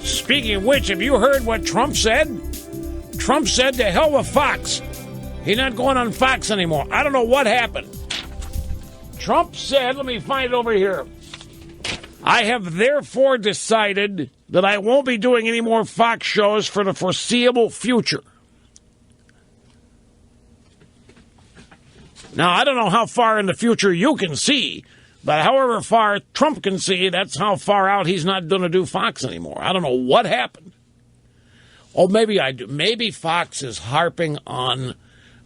Speaking of which, have you heard what Trump said? Trump said to hell with Fox. He's not going on Fox anymore. I don't know what happened. Trump said, let me find it over here. I have therefore decided that I won't be doing any more Fox shows for the foreseeable future. Now, I don't know how far in the future you can see, but however far Trump can see, that's how far out he's not going to do Fox anymore. I don't know what happened. Oh, maybe I do. Maybe Fox is harping on,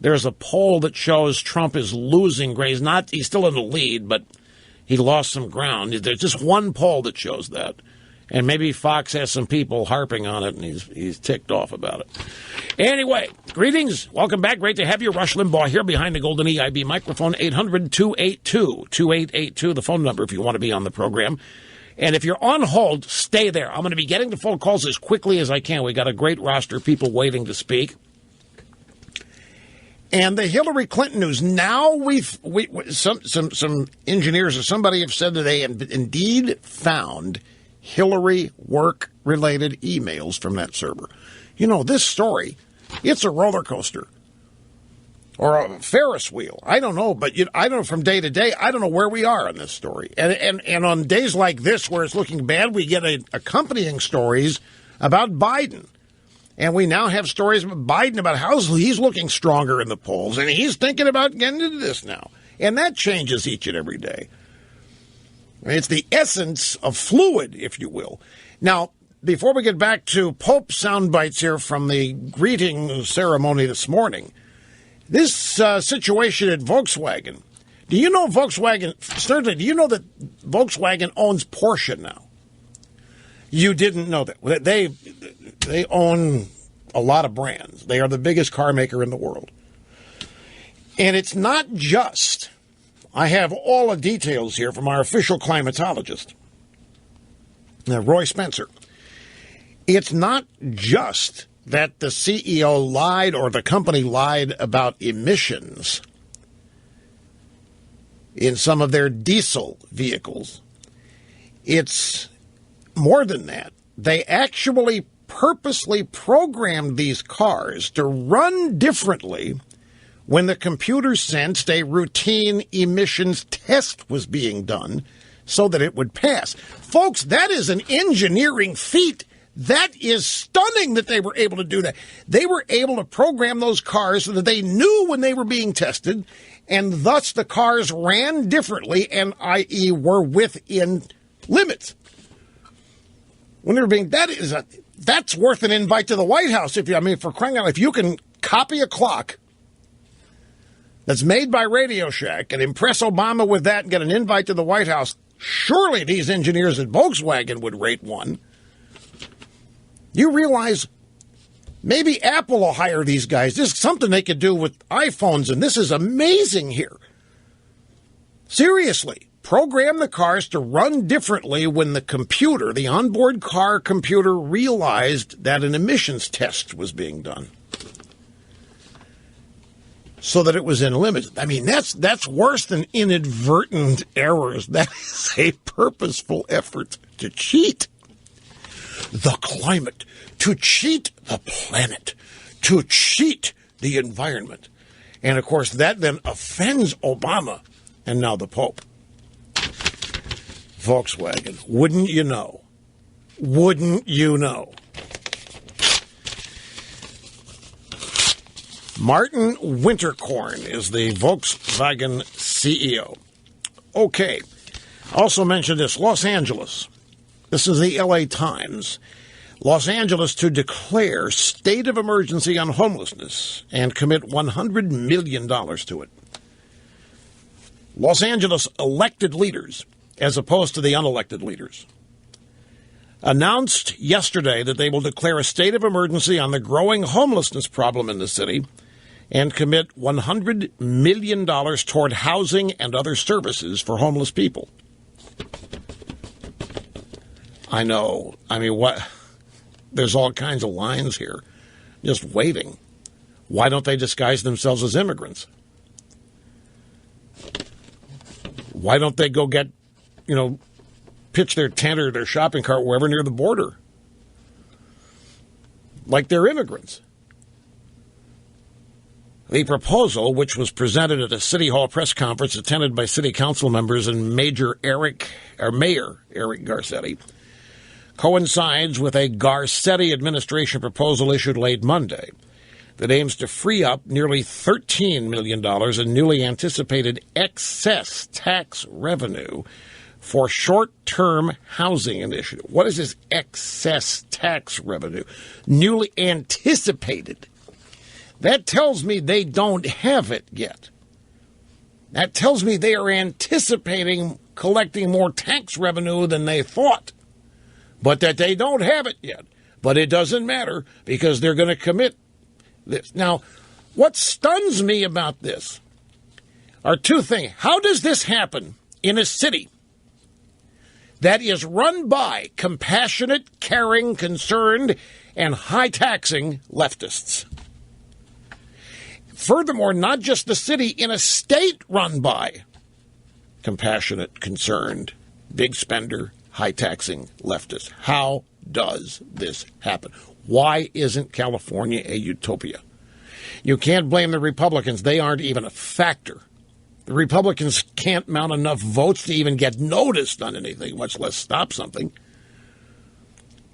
there's a poll that shows Trump is losing ground. He's still in the lead, but he lost some ground. There's just one poll that shows that. And maybe Fox has some people harping on it, and he's ticked off about it. Anyway, greetings. Welcome back. Great to have you. Rush Limbaugh here behind the golden EIB microphone, 800-282-2882, the phone number if you want to be on the program. And if you're on hold, stay there. I'm going to be getting the phone calls as quickly as I can. We got a great roster of people waiting to speak. And the Hillary Clinton news. Now some engineers or somebody have said that they indeed found Hillary work-related emails from that server. You know, this story, it's a roller coaster or a Ferris wheel. I don't know, but I don't know from day to day. I don't know where we are on this story. And on days like this where it's looking bad, we get accompanying stories about Biden. And we now have stories about Biden about how he's looking stronger in the polls, and he's thinking about getting into this now. And that changes each and every day. It's the essence of fluid, if you will. Now, before we get back to Pope sound bites here from the greeting ceremony this morning, this situation at Volkswagen. Do you know Volkswagen, certainly, do you know that Volkswagen owns Porsche now? You didn't know that. They own a lot of brands. They are the biggest car maker in the world. And it's not just, I have all the details here from our official climatologist, Roy Spencer. It's not just that the CEO lied or the company lied about emissions in some of their diesel vehicles. It's more than that. They actually purposely programmed these cars to run differently when the computer sensed a routine emissions test was being done so that it would pass. Folks, that is an engineering feat. That is stunning that they were able to do that. They were able to program those cars so that they knew when they were being tested, and thus the cars ran differently and, i.e., were within limits. When they were being, that's worth an invite to the White House. For crying out loud, if you can copy a clock that's made by Radio Shack and impress Obama with that and get an invite to the White House, surely these engineers at Volkswagen would rate one. You realize maybe Apple will hire these guys. This is something they could do with iPhones, and this is amazing here. Seriously, program the cars to run differently when the computer, the onboard car computer, realized that an emissions test was being done, so that it was in limits. I mean, that's worse than inadvertent errors. That is a purposeful effort to cheat the climate, to cheat the planet, to cheat the environment. And, of course, that then offends Obama and now the Pope. Volkswagen, wouldn't you know? Wouldn't you know? Martin Winterkorn is the Volkswagen CEO. Okay. Also mentioned this, Los Angeles. This is the LA Times. Los Angeles to declare state of emergency on homelessness and commit $100 million to it. Los Angeles elected leaders as opposed to the unelected leaders, announced yesterday that they will declare a state of emergency on the growing homelessness problem in the city and commit $100 million toward housing and other services for homeless people. I know. I mean, what? There's all kinds of lines here, just waiting. Why don't they disguise themselves as immigrants? Why don't they go get, pitch their tent or their shopping cart wherever near the border? Like they're immigrants. The proposal, which was presented at a City Hall press conference attended by City Council members and Mayor Eric Garcetti, coincides with a Garcetti administration proposal issued late Monday that aims to free up nearly $13 million in newly anticipated excess tax revenue for short-term housing initiative. What is this excess tax revenue? Newly anticipated. That tells me they don't have it yet. That tells me they are anticipating collecting more tax revenue than they thought, but that they don't have it yet. But it doesn't matter because they're going to commit this. Now, what stuns me about this are two things. How does this happen in a city that is run by compassionate, caring, concerned, and high-taxing leftists? Furthermore, not just the city, in a state run by compassionate, concerned, big spender, high-taxing leftists. How does this happen? Why isn't California a utopia? You can't blame the Republicans. They aren't even a factor. The Republicans can't mount enough votes to even get noticed on anything, much less stop something.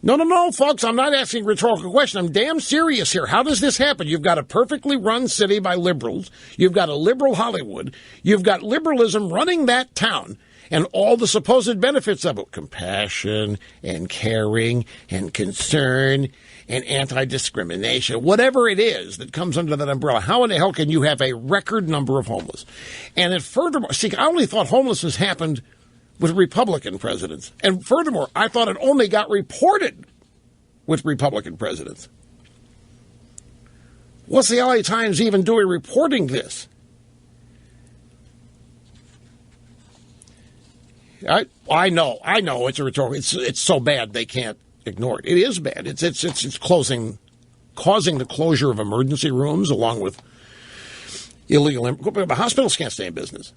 No, folks, I'm not asking a rhetorical question. I'm damn serious here. How does this happen? You've got a perfectly run city by liberals. You've got a liberal Hollywood. You've got liberalism running that town and all the supposed benefits of it. Compassion and caring and concern and anti-discrimination, whatever it is that comes under that umbrella. How in the hell can you have a record number of homeless? And then furthermore, I only thought homelessness happened with Republican presidents. And furthermore, I thought it only got reported with Republican presidents. What's the LA Times even doing reporting this? I know it's a rhetorical. It's so bad they can't ignore it. It is bad. It's causing the closure of emergency rooms along with illegal. But hospitals can't stay in business.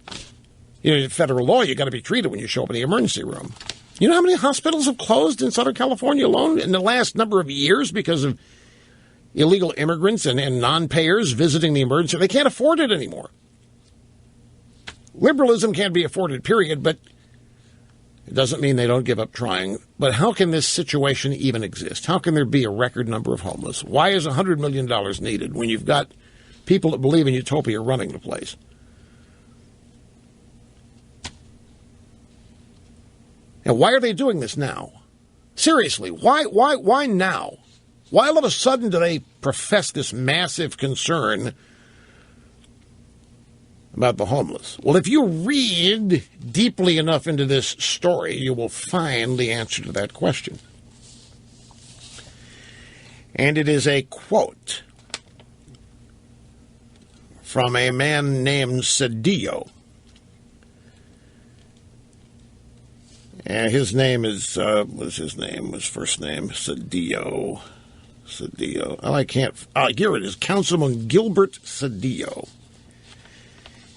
Federal law, you got to be treated when you show up in the emergency room. You know how many hospitals have closed in Southern California alone in the last number of years because of illegal immigrants and non-payers visiting the emergency? They can't afford it anymore. Liberalism can't be afforded, period, but it doesn't mean they don't give up trying. But how can this situation even exist? How can there be a record number of homeless? Why is $100 million needed when you've got people that believe in utopia running the place? And why are they doing this now? Seriously, why now? Why all of a sudden do they profess this massive concern about the homeless? Well, if you read deeply enough into this story, you will find the answer to that question. And it is a quote from a man named Cedillo. And his name is, what's his name? His first name, Cedillo. Here it is, Councilman Gilbert Cedillo.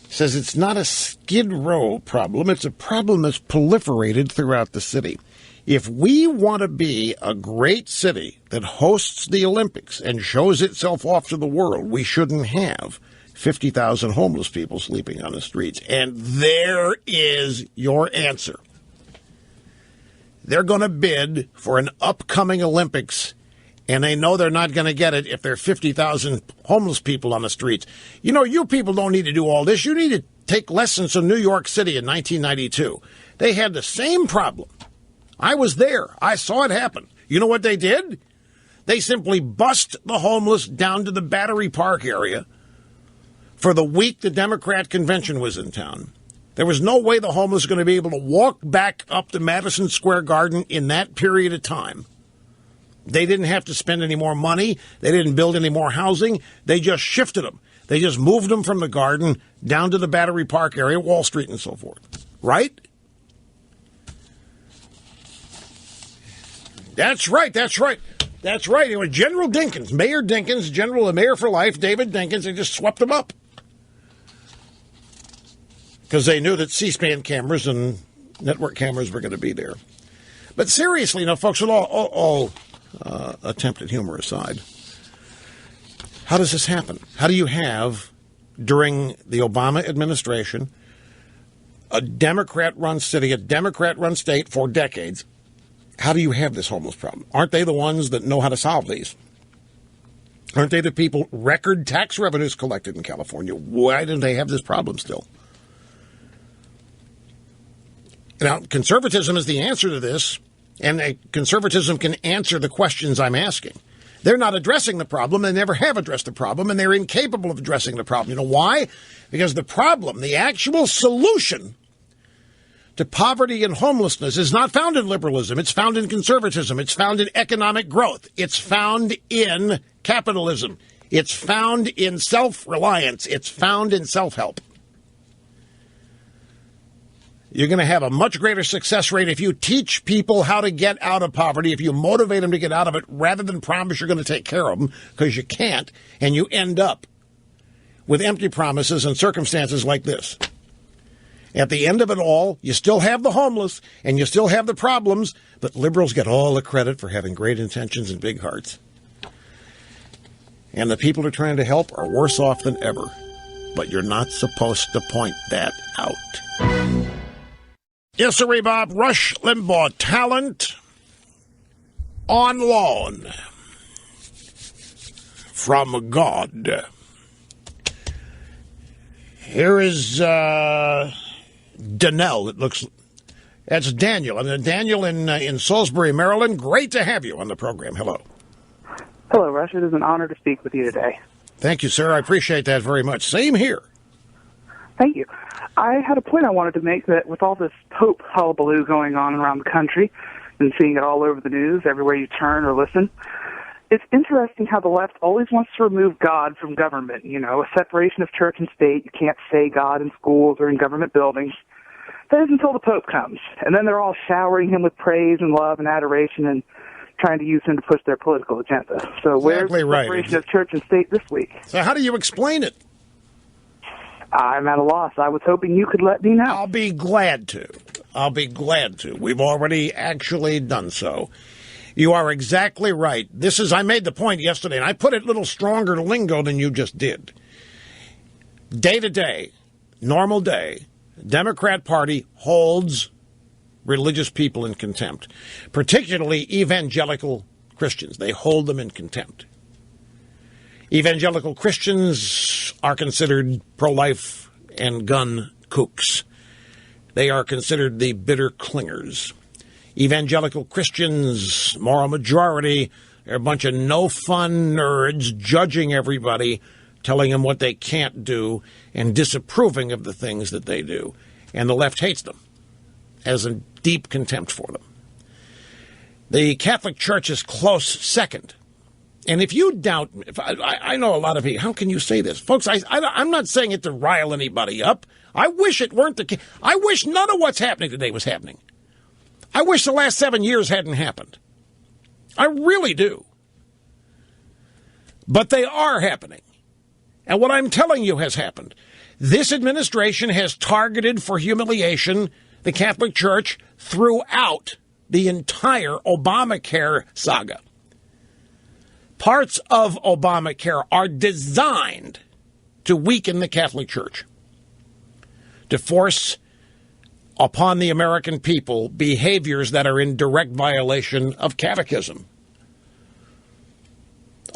Says it's not a Skid Row problem. It's a problem that's proliferated throughout the city. If we want to be a great city that hosts the Olympics and shows itself off to the world, we shouldn't have 50,000 homeless people sleeping on the streets. And there is your answer. They're going to bid for an upcoming Olympics, and they know they're not going to get it if there are 50,000 homeless people on the streets. You people don't need to do all this. You need to take lessons from New York City in 1992. They had the same problem. I was there. I saw it happen. You know what they did? They simply bussed the homeless down to the Battery Park area for the week the Democrat convention was in town. There was no way the homeless were going to be able to walk back up to Madison Square Garden in that period of time. They didn't have to spend any more money. They didn't build any more housing. They just shifted them. They just moved them from the Garden down to the Battery Park area, Wall Street, and so forth. Right? That's right. That's right. That's right. It was General Dinkins, Mayor Dinkins, the mayor for life, David Dinkins. They just swept them up because they knew that C-SPAN cameras and network cameras were going to be there. But seriously, folks, with all attempted humor aside, how does this happen? How do you have, during the Obama administration, a Democrat-run city, a Democrat-run state for decades, how do you have this homeless problem? Aren't they the ones that know how to solve these? Aren't they the people, record tax revenues collected in California? Why don't they have this problem still? Now, conservatism is the answer to this, and conservatism can answer the questions I'm asking. They're not addressing the problem. They never have addressed the problem, and they're incapable of addressing the problem. You know why? Because the problem, the actual solution to poverty and homelessness is not found in liberalism. It's found in conservatism. It's found in economic growth. It's found in capitalism. It's found in self-reliance. It's found in self-help. You're going to have a much greater success rate if you teach people how to get out of poverty, if you motivate them to get out of it, rather than promise you're going to take care of them, because you can't, and you end up with empty promises and circumstances like this. At the end of it all, you still have the homeless, and you still have the problems, but liberals get all the credit for having great intentions and big hearts. And the people who are trying to help are worse off than ever. But you're not supposed to point that out. Yes, sir, Bob. Rush Limbaugh, talent on loan from God. Here is Danelle. It looks. That's Daniel. And Daniel in Salisbury, Maryland. Great to have you on the program. Hello. Hello, Rush. It is an honor to speak with you today. Thank you, sir. I appreciate that very much. Same here. Thank you. I had a point I wanted to make that with all this Pope hullabaloo going on around the country and seeing it all over the news, everywhere you turn or listen, it's interesting how the left always wants to remove God from government, a separation of church and state. You can't say God in schools or in government buildings. That is until the Pope comes. And then they're all showering him with praise and love and adoration and trying to use him to push their political agenda. So where's the separation of church and state this week? So how do you explain it? I'm at a loss. I was hoping you could let me know. I'll be glad to. We've already actually done so. You are exactly right. I made the point yesterday, and I put it a little stronger lingo than you just did. Day to day, normal day, Democrat Party holds religious people in contempt, particularly evangelical Christians. They hold them in contempt. Evangelical Christians are considered pro-life and gun kooks. They are considered the bitter clingers. Evangelical Christians, moral majority, they're a bunch of no-fun nerds judging everybody, telling them what they can't do, and disapproving of the things that they do. And the left hates them, has a deep contempt for them. The Catholic Church is close second. And if you doubt, I know a lot of people, how can you say this? Folks, I'm not saying it to rile anybody up. I wish it weren't the case. I wish none of what's happening today was happening. I wish the last 7 years hadn't happened. I really do. But they are happening. And what I'm telling you has happened. This administration has targeted for humiliation the Catholic Church throughout the entire Obamacare saga. Parts of Obamacare are designed to weaken the Catholic Church, to force upon the American people behaviors that are in direct violation of catechism.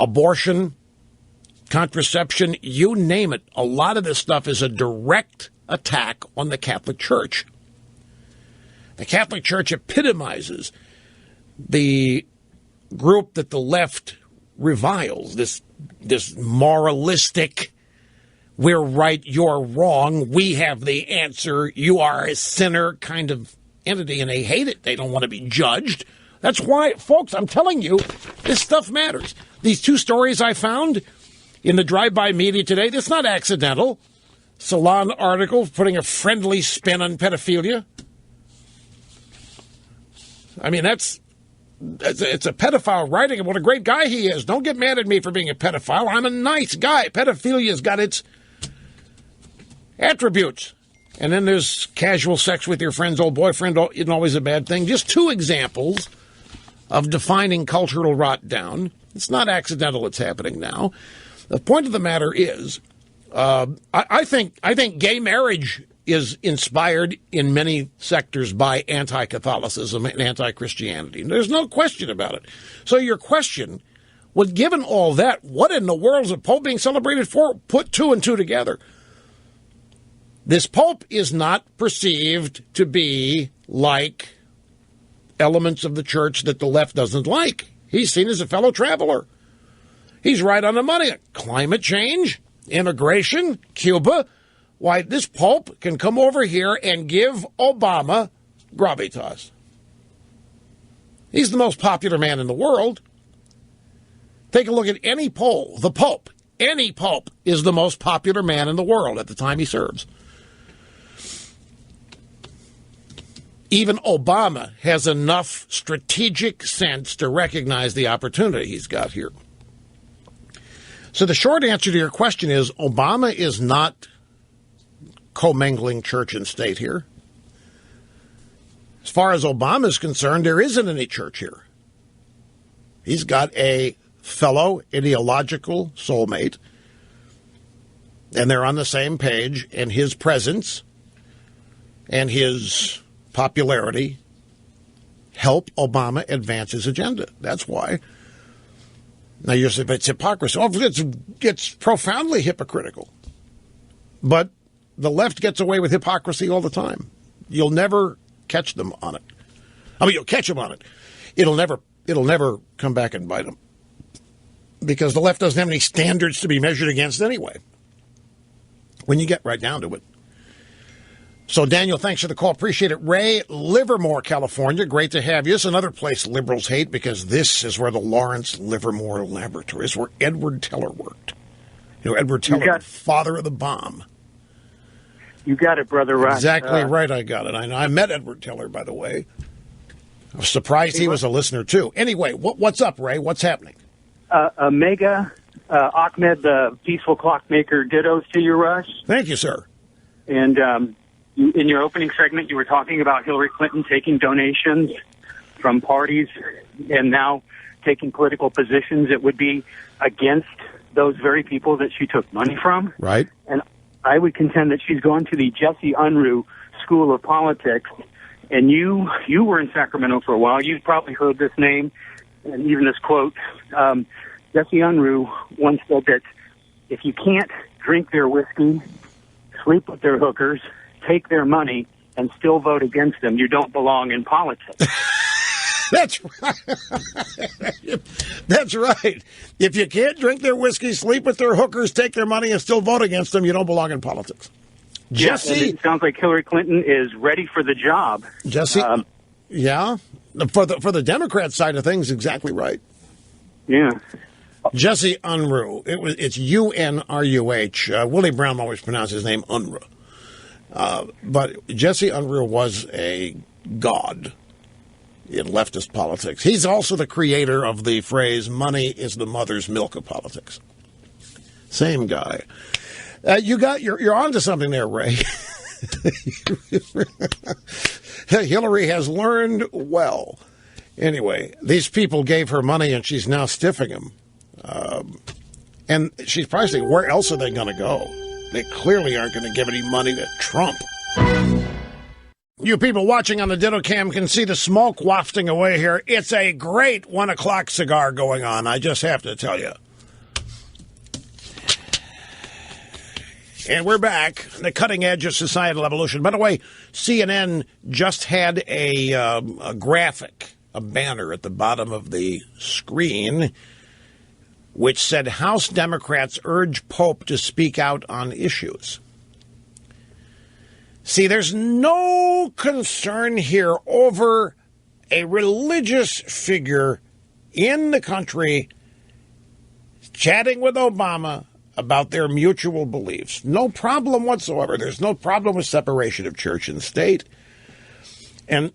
Abortion, contraception, you name it. A lot of this stuff is a direct attack on the Catholic Church. The Catholic Church epitomizes the group that the left reviles, this moralistic, we're right, you're wrong, we have the answer, you are a sinner kind of entity, and they hate it. They don't want to be judged. That's why, folks, I'm telling you, this stuff matters. These two stories I found in the drive-by media today, that's not accidental. Salon article putting a friendly spin on pedophilia. I mean, it's a pedophile writing, and what a great guy he is. Don't get mad at me for being a pedophile. I'm a nice guy. Pedophilia's got its attributes. And then there's casual sex with your friend's old boyfriend, isn't always a bad thing. Just two examples of defining cultural rot down. It's not accidental it's happening now. The point of the matter is, I think gay marriage is inspired in many sectors by anti-Catholicism and anti-Christianity. There's no question about it. So your question, well, given all that, what in the world is a Pope being celebrated for? Put two and two together. This Pope is not perceived to be like elements of the church that the left doesn't like. He's seen as a fellow traveler. He's right on the money. Climate change, immigration, Cuba. Why, this Pope can come over here and give Obama gravitas. He's the most popular man in the world. Take a look at any poll. The Pope, any Pope, is the most popular man in the world at the time he serves. Even Obama has enough strategic sense to recognize the opportunity he's got here. So the short answer to your question is Obama is not commingling church and state here. As far as Obama is concerned, there isn't any church here. He's got a fellow ideological soulmate, and they're on the same page, and his presence and his popularity help Obama advance his agenda. That's why. Now you're saying, but it's hypocrisy. Oh, it's profoundly hypocritical. But the left gets away with hypocrisy all the time. You'll never catch them on it. I mean, you'll catch them on it. It'll never come back and bite them. Because the left doesn't have any standards to be measured against anyway. When you get right down to it. So, Daniel, thanks for the call. Appreciate it. Ray, Livermore, California. Great to have you. It's another place liberals hate because this is where the Lawrence Livermore Laboratory is, where Edward Teller worked. You know, Edward Teller, the father of the bomb. You got it, brother. Right. Exactly right. I got it. I met Edward Teller, by the way. I was surprised he was a listener, too. Anyway, what's up, Ray? What's happening? Ahmed, the peaceful clockmaker, dittos to you, Rush. Thank you, sir. And in your opening segment, you were talking about Hillary Clinton taking donations from parties and now taking political positions that would be against those very people that she took money from. Right. And I would contend that she's gone to the Jesse Unruh School of Politics. And you were in Sacramento for a while. You've probably heard this name and even this quote. Jesse Unruh once said that if you can't drink their whiskey, sleep with their hookers, take their money, and still vote against them, you don't belong in politics. That's right. That's right. If you can't drink their whiskey, sleep with their hookers, take their money, and still vote against them, you don't belong in politics. Jesse, yeah, it sounds like Hillary Clinton is ready for the job. Jesse, yeah, for the Democrat side of things, exactly right. Yeah. Jesse Unruh. It's Unruh. Willie Brown always pronounced his name Unruh. But Jesse Unruh was a god in leftist politics. He's also the creator of the phrase, money is the mother's milk of politics. Same guy. You're onto something there, Ray. Hillary has learned well. Anyway, these people gave her money and she's now stiffing them. And she's probably saying, where else are they going to go? They clearly aren't going to give any money to Trump. You people watching on the Ditto Cam can see the smoke wafting away here. It's a great 1 o'clock cigar going on, I just have to tell you. And we're back, the cutting edge of societal evolution. By the way, CNN just had a graphic, a banner at the bottom of the screen which said House Democrats urge Pope to speak out on issues. See, there's no concern here over a religious figure in the country chatting with Obama about their mutual beliefs. No problem whatsoever. There's no problem with separation of church and state. And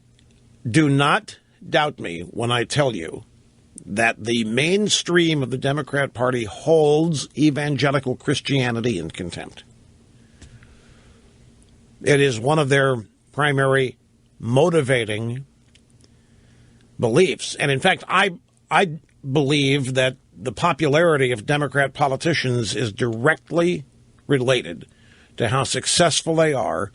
do not doubt me when I tell you that the mainstream of the Democrat Party holds evangelical Christianity in contempt. It is one of their primary motivating beliefs. And in fact, I believe that the popularity of Democrat politicians is directly related to how successful they are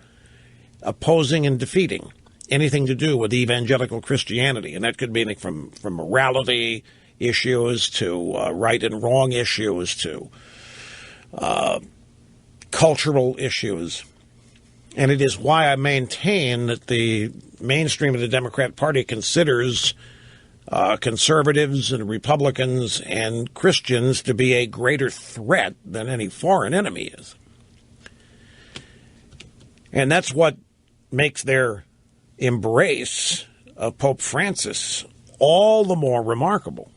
opposing and defeating anything to do with evangelical Christianity. And that could be anything from morality issues to right and wrong issues to cultural issues. And it is why I maintain that the mainstream of the Democrat Party considers conservatives and Republicans and Christians to be a greater threat than any foreign enemy is. And that's what makes their embrace of Pope Francis all the more remarkable.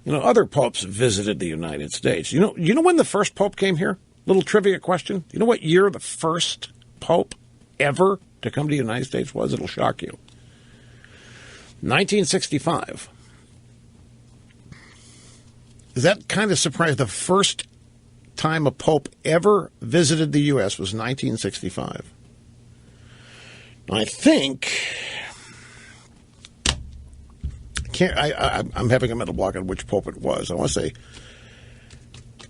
You know, other popes have visited the United States. You know when the first pope came here? Little trivia question. You know what year the first pope ever to come to the United States was? It'll shock you. 1965. Is that kind of surprising? The first time a pope ever visited the U.S. was 1965. I think... I'm having a mental block on which pope it was. I want to say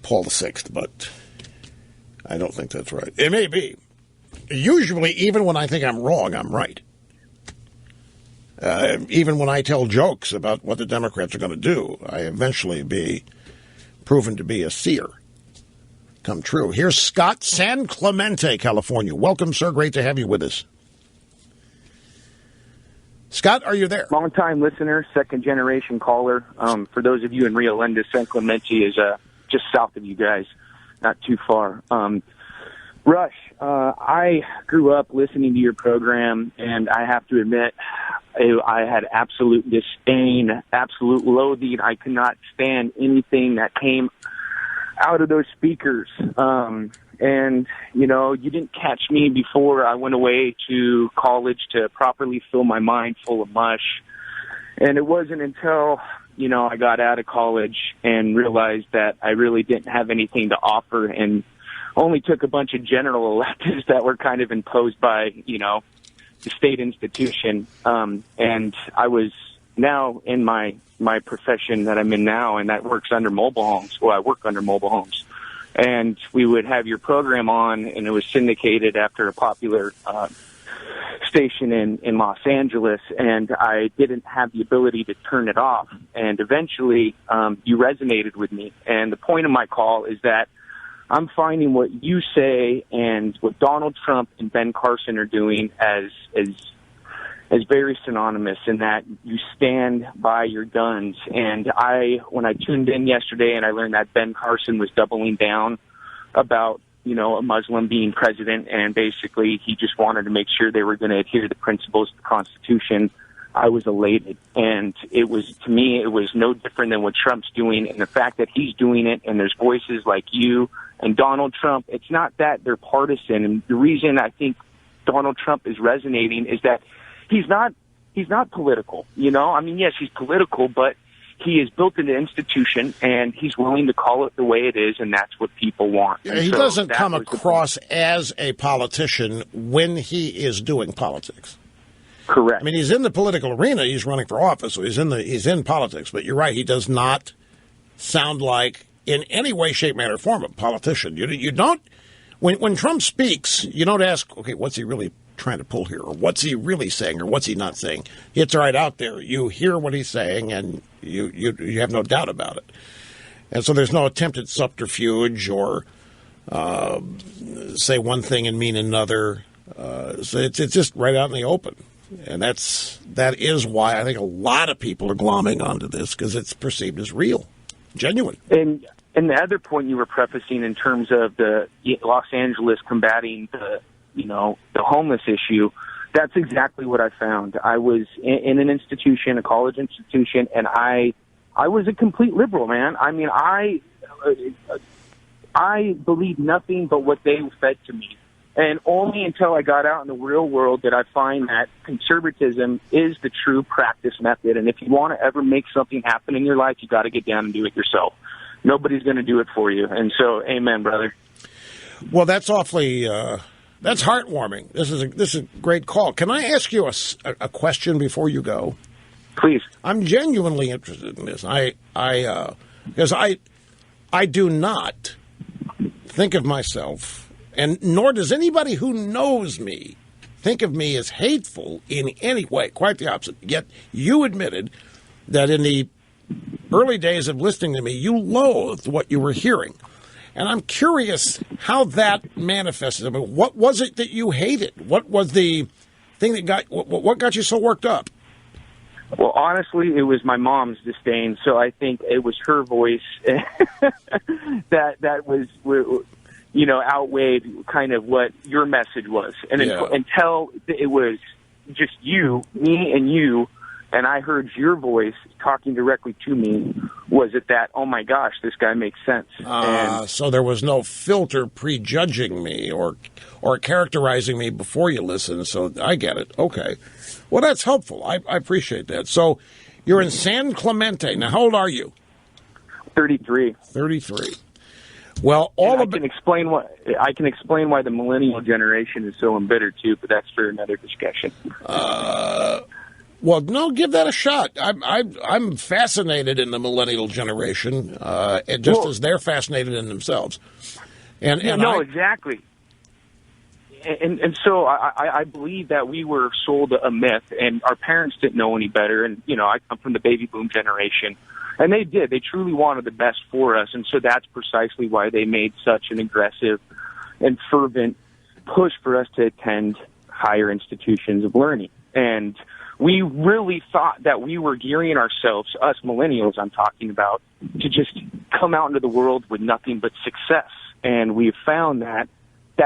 Paul VI, but I don't think that's right. It may be. Usually, even when I think I'm wrong, I'm right. Even when I tell jokes about what the Democrats are going to do, I eventually be proven to be a seer. Come true. Here's Scott, San Clemente, California. Welcome, sir. Great to have you with us. Scott, are you there? Long-time listener, second-generation caller. For those of you in Rio Linda, San Clemente is just south of you guys, not too far. Rush, I grew up listening to your program, and I have to admit, I had absolute disdain, absolute loathing. I could not stand anything that came out of those speakers. And, you know, you didn't catch me before I went away to college to properly fill my mind full of mush. And it wasn't until, you know, I got out of college and realized that I really didn't have anything to offer and only took a bunch of general electives that were kind of imposed by, you know, the state institution. And I was now in my profession that I'm in now, and that works under mobile homes. Well, I work under mobile homes. And we would have your program on, and it was syndicated after a popular station in Los Angeles, and I didn't have the ability to turn it off. And eventually, you resonated with me. And the point of my call is that I'm finding what you say and what Donald Trump and Ben Carson are doing as very synonymous, in that you stand by your guns. And when I tuned in yesterday and I learned that Ben Carson was doubling down about, you know, a Muslim being president, and basically he just wanted to make sure they were going to adhere to the principles of the Constitution, I was elated. And to me, it was no different than what Trump's doing. And the fact that he's doing it, and there's voices like you and Donald Trump, it's not that they're partisan. And the reason I think Donald Trump is resonating is that he's not political, you know? I mean, yes, he's political, but he has built an institution, and he's willing to call it the way it is, and that's what people want. Yeah, he doesn't come across as a politician when he is doing politics. Correct. I mean, he's in the political arena. He's running for office, so he's in politics. But you're right, he does not sound like, in any way, shape, manner, or form, a politician. You don't. When Trump speaks, you don't ask, okay, what's he really trying to pull here, or what's he really saying, or what's he not saying? It's right out there. You hear what he's saying, and you have no doubt about it. And so there's no attempt at subterfuge or say one thing and mean another. So it's just right out in the open. And that is why I think a lot of people are glomming onto this, because it's perceived as real, genuine. And the other point you were prefacing in terms of the Los Angeles combating the homeless issue, that's exactly what I found. I was in an institution, a college institution, and I was a complete liberal, man. I mean, I believed nothing but what they fed to me. And only until I got out in the real world did I find that conservatism is the true practice method. And if you want to ever make something happen in your life, you got to get down and do it yourself. Nobody's going to do it for you. And so, amen, brother. Well, that's awfully, that's heartwarming. This is a great call. Can I ask you a question before you go? Please. I'm genuinely interested in this. Because I do not think of myself, and nor does anybody who knows me think of me as hateful in any way. Quite the opposite. Yet you admitted that in the early days of listening to me, you loathed what you were hearing. And I'm curious how that manifested. I mean, what was it that you hated? What was the thing that what got you so worked up? Well, honestly, it was my mom's disdain. So I think it was her voice that was, outweighed kind of what your message was. And until it was just you, me and you, and I heard your voice talking directly to me, was it that, oh my gosh, this guy makes sense. So there was no filter prejudging me or characterizing me before you listened. So I get it. Okay. Well, that's helpful. I appreciate that. So you're in San Clemente. Now, how old are you? 33. 33. Well, I can explain why the millennial generation is so embittered too, but that's for another discussion. Well, no, give that a shot. I'm fascinated in the millennial generation, as they're fascinated in themselves. Exactly. And so I believe that we were sold a myth, and our parents didn't know any better. And I come from the baby boom generation, and they did. They truly wanted the best for us, and so that's precisely why they made such an aggressive and fervent push for us to attend higher institutions of learning. And we really thought that we were gearing ourselves, us millennials I'm talking about, to just come out into the world with nothing but success. And we've found that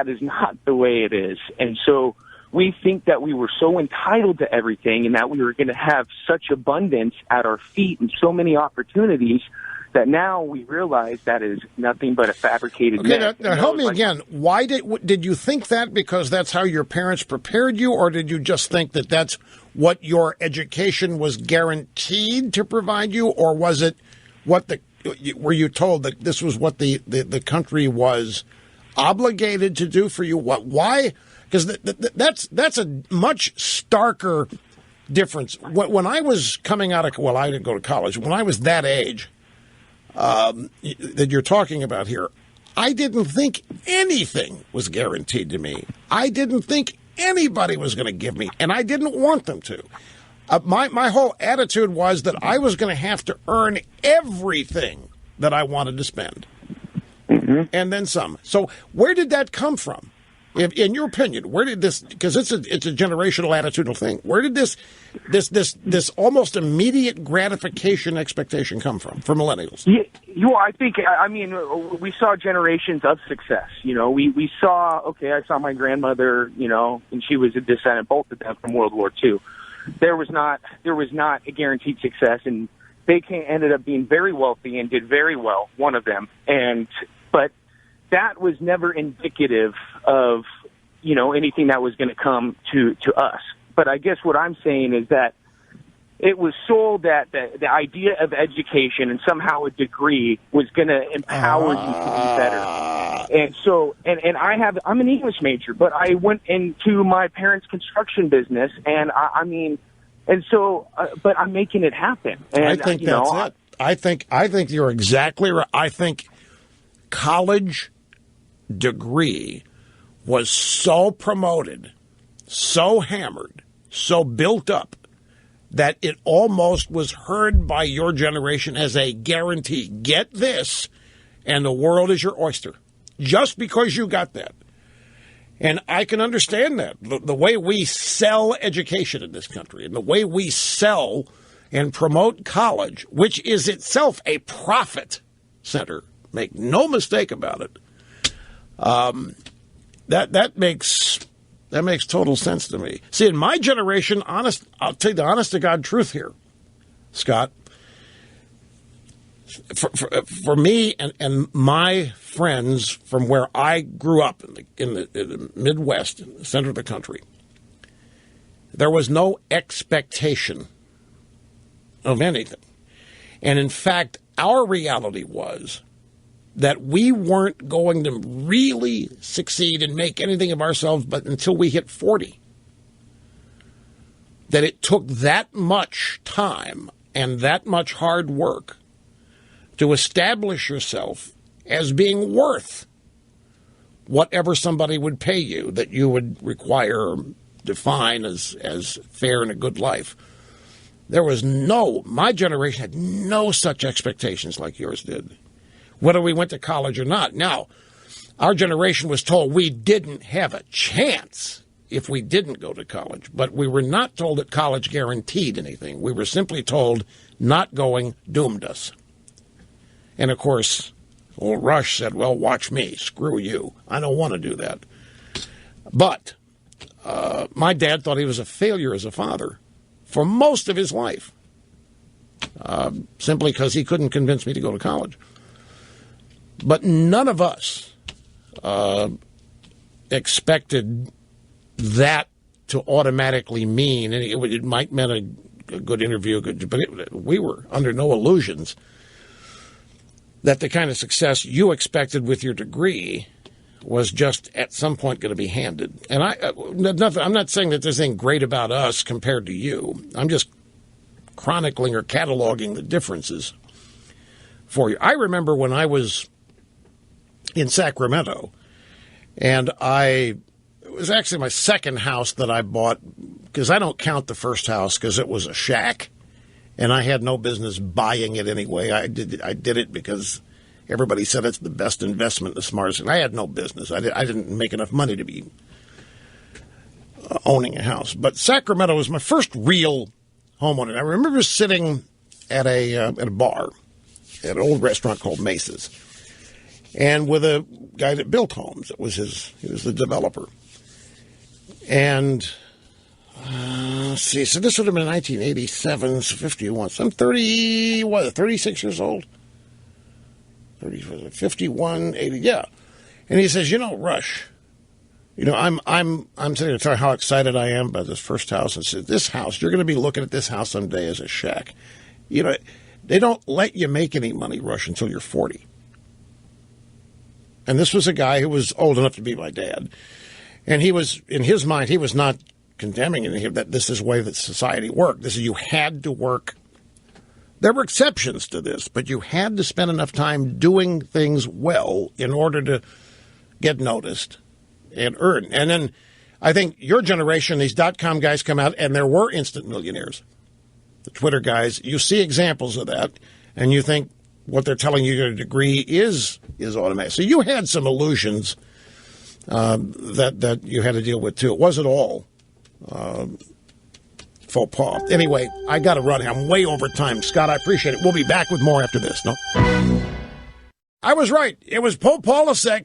is not the way it is. And so we think that we were so entitled to everything and that we were going to have such abundance at our feet and so many opportunities that now we realize that is nothing but a fabricated myth. Now help me again. Why did you think that because that's how your parents prepared you, or did you just think that that's what your education was guaranteed to provide you, or was it were you told that this was what the country was obligated to do for you? Why? Because that's a much starker difference. When I was coming out of, I didn't go to college. When I was that age that you're talking about here, I didn't think anything was guaranteed to me. I didn't think anybody was going to give me, and I didn't want them to. My whole attitude was that I was going to have to earn everything that I wanted to spend. Mm-hmm. And then some. So where did that come from? In your opinion, where did this, because it's a generational attitudinal thing, where did this almost immediate gratification expectation come from for millennials? Yeah, I mean, we saw generations of success. We saw, I saw my grandmother, and she was a descendant, both of them, from World War II. There was not a guaranteed success, and they ended up being very wealthy and did very well, one of them, but that was never indicative of, anything that was going to come to us. But I guess what I'm saying is that it was sold that the idea of education and somehow a degree was going to empower you to be better. And so, I'm an English major, but I went into my parents' construction business, and but I'm making it happen. And I think that's it. I think you're exactly right. I think college degree was so promoted, so hammered, so built up that it almost was heard by your generation as a guarantee. Get this, and the world is your oyster, just because you got that. And I can understand that. The way we sell education in this country and the way we sell and promote college, which is itself a profit center, make no mistake about it, that makes total sense to me. See, in my generation, I'll tell you the honest-to-God truth here, Scott. For me and my friends from where I grew up in the Midwest, in the center of the country, there was no expectation of anything. And in fact, our reality was that we weren't going to really succeed and make anything of ourselves but until we hit 40. That it took that much time and that much hard work to establish yourself as being worth whatever somebody would pay you that you would require or define as fair and a good life. My generation had no such expectations like yours did, whether we went to college or not. Now, our generation was told we didn't have a chance if we didn't go to college, but we were not told that college guaranteed anything. We were simply told not going doomed us. And, of course, old Rush said, well, watch me. Screw you. I don't want to do that. But my dad thought he was a failure as a father for most of his life, simply because he couldn't convince me to go to college. But none of us expected that to automatically mean, and it might mean a good interview, but we were under no illusions that the kind of success you expected with your degree was just at some point going to be handed. And I'm not saying that there's anything great about us compared to you. I'm just chronicling or cataloging the differences for you. I remember when I was in Sacramento, and it was actually my second house that I bought, because I don't count the first house because it was a shack. And I had no business buying it anyway. I did it because everybody said it's the best investment, the smartest. And I had no business. I didn't make enough money to be owning a house. But Sacramento was my first real homeowner. I remember sitting at a bar at an old restaurant called Mace's, and with a guy that built homes. He was the developer. And let's see. So this would have been 1987, so 51. So I'm 36 years old? 51, 80, yeah. And he says, Rush, I'm sitting there telling how excited I am about this first house. And said, this house, you're going to be looking at this house someday as a shack. They don't let you make any money, Rush, until you're 40. And this was a guy who was old enough to be my dad. And he was, in his mind, he was not condemning it, that this is the way that society worked. You had to work. There were exceptions to this, but you had to spend enough time doing things well in order to get noticed and earn. And then I think your generation, these .com guys come out, and there were instant millionaires. The Twitter guys, you see examples of that, and you think what they're telling you your degree is automatic. So you had some illusions that you had to deal with, too. It wasn't all faux pas. Anyway, I got to run here. I'm way over time. Scott, I appreciate it. We'll be back with more after this. No? I was right. It was Pope Paul VI,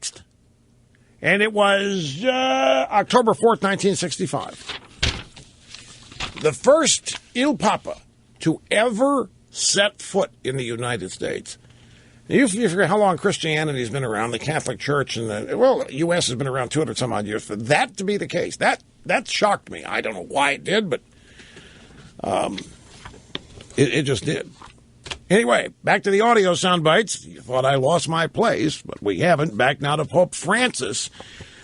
and it was October 4th, 1965. The first Il Papa to ever set foot in the United States. You forget how long Christianity has been around, the Catholic Church, and the U.S. has been around 200-some-odd years. For that to be the case, that shocked me. I don't know why it did, but it just did. Anyway, back to the audio sound bites. You thought I lost my place, but we haven't. Back now to Pope Francis.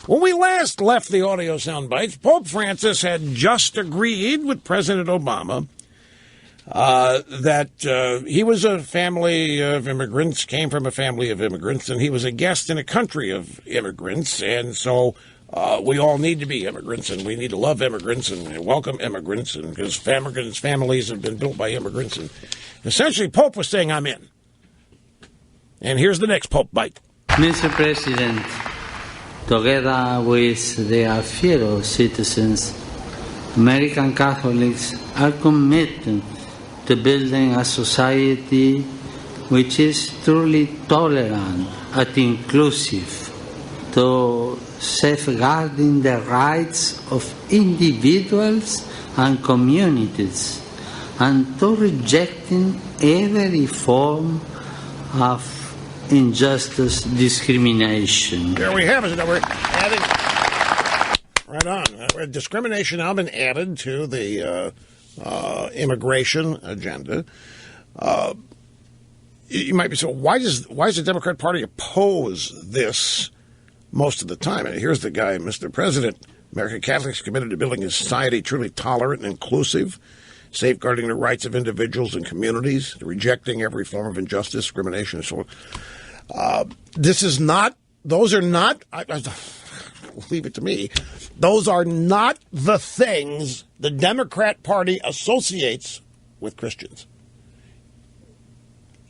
When we last left the audio sound bites, Pope Francis had just agreed with President Obama that he was a family of immigrants, came from a family of immigrants, and he was a guest in a country of immigrants, and so we all need to be immigrants, and we need to love immigrants and welcome immigrants, and because immigrants' families have been built by immigrants, and essentially Pope was saying, I'm in. And here's the next Pope bite. Mr. President, Together with their fellow citizens, American Catholics are committed to building a society which is truly tolerant and inclusive, to safeguarding the rights of individuals and communities, and to rejecting every form of injustice, discrimination. There we have it. We're adding, right on. Discrimination now been added to the immigration agenda. You might be saying, why does the Democrat Party oppose this most of the time? And here's the guy, Mr. President. American Catholics are committed to building a society truly tolerant and inclusive, safeguarding the rights of individuals and communities, rejecting every form of injustice, discrimination, and so on. Those are not, leave it to me, those are not the things the Democrat Party associates with Christians.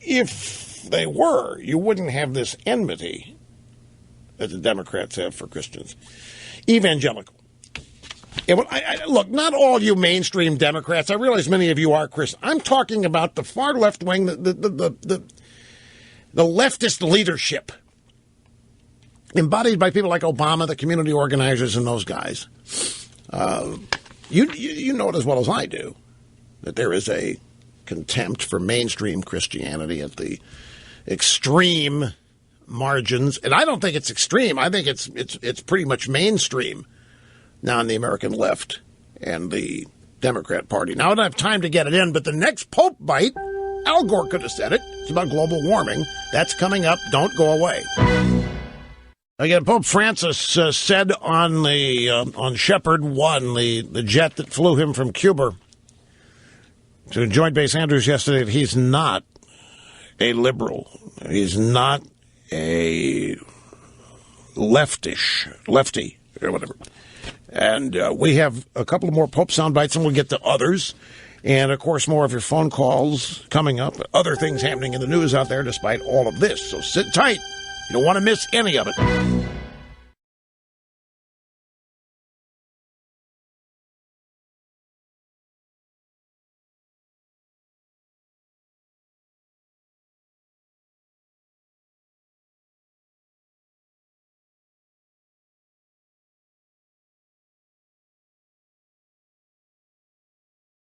If they were, you wouldn't have this enmity that the Democrats have for Christians. Evangelical. Look, not all you mainstream Democrats. I realize many of you are Christian. I'm talking about the far left wing, the leftist leadership, embodied by people like Obama, the community organizers, and those guys. You know it as well as I do that there is a contempt for mainstream Christianity at the extreme margins, and I don't think it's extreme. I think it's pretty much mainstream now in the American left and the Democrat Party. Now I don't have time to get it in, but the next Pope bite, Al Gore could have said it. It's about global warming. That's coming up. Don't go away. Again, Pope Francis said on Shepherd 1, the jet that flew him from Cuba to Joint Base Andrews yesterday, that he's not a liberal. He's not a lefty, or whatever. And we have a couple of more Pope sound bites, and we'll get to others. And, of course, more of your phone calls coming up. Other things happening in the news out there despite all of this. So sit tight. You don't want to miss any of it.